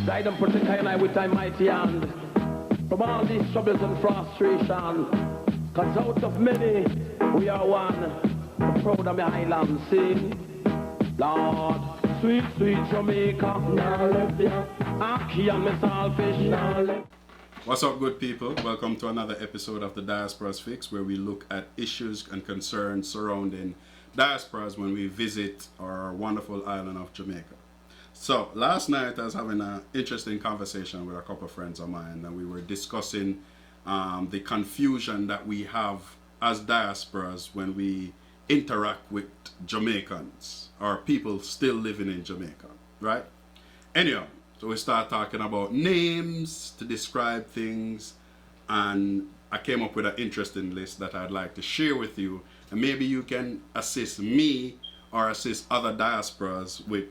Guide and protect I and I with thy mighty hand from all these troubles and frustration. Cause out of many, we are one. I'm proud of my island. Sing, Lord, sweet, sweet Jamaica. Now left ya. Aki and my saltfish. Now left. What's up, good people? Welcome to another episode of the Diaspora's Fix, where we look at issues and concerns surrounding diasporas when we visit our wonderful island of Jamaica. So last night I was having an interesting conversation with a couple of friends of mine, and we were discussing the confusion that we have as diasporas when we interact with Jamaicans or people still living in Jamaica, right? Anyhow, so we start talking about names to describe things, and I came up with an interesting list that I'd like to share with you, and maybe you can assist me or assist other diasporas with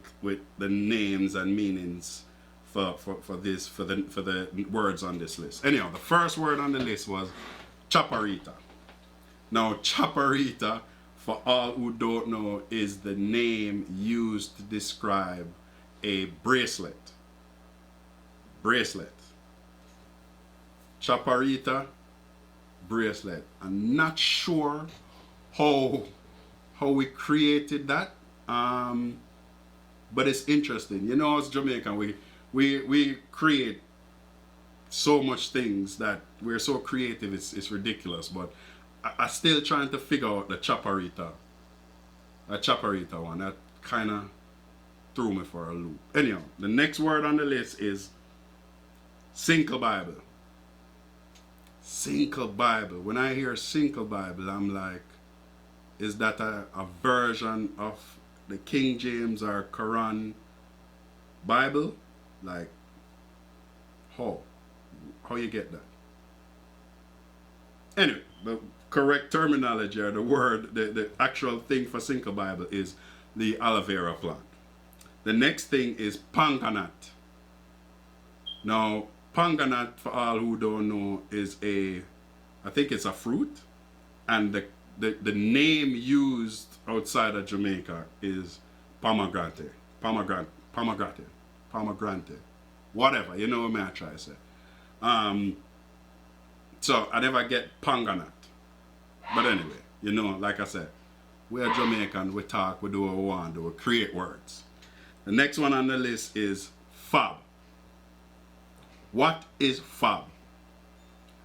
the names and meanings for the words on this list. Anyhow, the first word on the list was chaparita. Now, chaparita, for all who don't know, is the name used to describe a bracelet. Bracelet. Chaparita, bracelet. I'm not sure how we created that, but it's interesting. You know, as Jamaican, we create so much things that we're so creative, it's ridiculous. But I still trying to figure out the chaparita one. That kind of threw me for a loop. Anyhow, the next word on the list is Single Bible. Single Bible. When I hear Single Bible, I'm like, is that a version of the King James or Quran Bible? Like, how you get that? Anyway, the correct terminology or the word, the actual thing for Single Bible is the aloe vera plant. The next thing is panganat. Now, panganat, for all who don't know, is I think it's a fruit, and the name used outside of Jamaica is pomegranate, whatever, you know what I try to say. So I never get panganat, but anyway, you know, like I said, we're Jamaican, we talk, we do what we want, we create words. The next one on the list is fab. What is fab?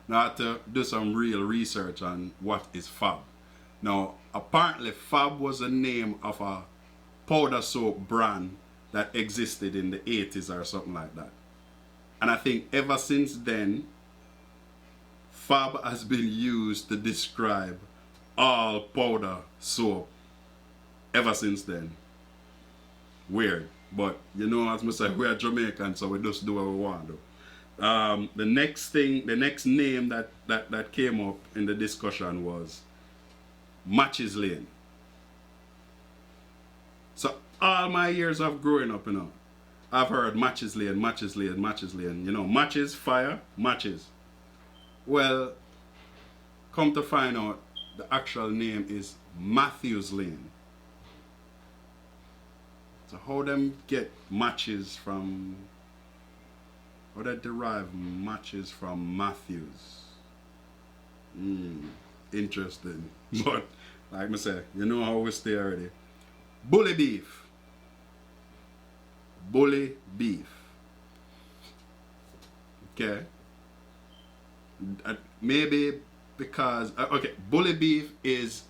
Now I have to do some real research on what is fab. Now, apparently fab was the name of a powder soap brand that existed in the 80s or something like that. And I think ever since then, fab has been used to describe all powder soap ever since then. Weird. But, you know, as I said, we're Jamaican, so we just do what we want to do. The next name that came up in the discussion was Matches Lane. So all my years of growing up, you know, I've heard Matches Lane, Matches Lane, Matches Lane. You know, matches, fire, matches. Well, come to find out, the actual name is Matthews Lane. So how them get matches from, how they derive matches from Matthews? Interesting. But like I say, you know how we stay already. Bully beef. Bully beef. Okay. Maybe because okay, bully beef is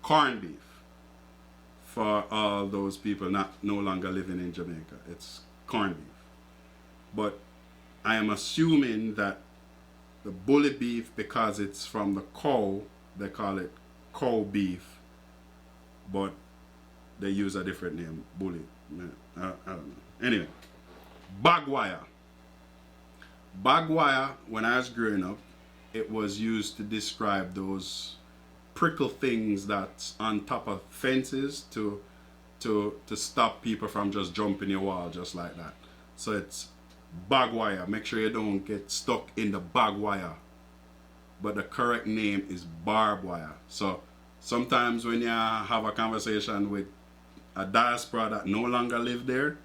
corned beef. For all those people no longer living in Jamaica, it's corned beef. But I am assuming that the bully beef, because it's from the cow, they call it cow beef, but they use a different name, bully. I don't know. Anyway, bag wire. Bag wire, when I was growing up, it was used to describe those prickle things that's on top of fences to stop people from just jumping your wall just like that. So it's bag wire. Make sure you don't get stuck in the bag wire. But the correct name is barbed wire. So sometimes when you have a conversation with a diaspora that no longer live there,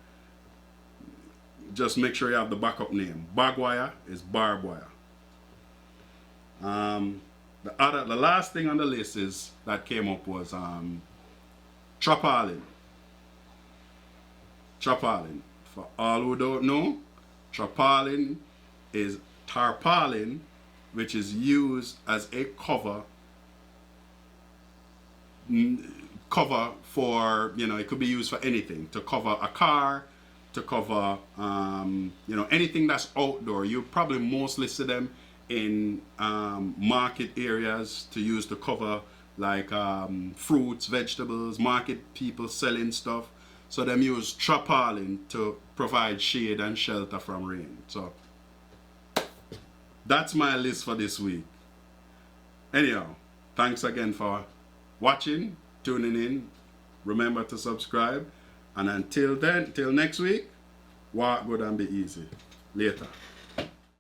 just make sure you have the backup name. Bag wire is barbed wire. The last thing on the list is that came up was tarpaulin. Tarpaulin. For all who don't know, tarpaulin is tarpaulin, which is used as a cover for, you know, it could be used for anything, to cover a car, to cover you know, anything that's outdoor. You probably mostly see them in market areas to use to cover like fruits, vegetables, market people selling stuff. So them use tarpaulin to provide shade and shelter from rain. So that's my list for this week. Anyhow, thanks again for watching, tuning in. Remember to subscribe. And until then, till next week, walk good and be easy. Later.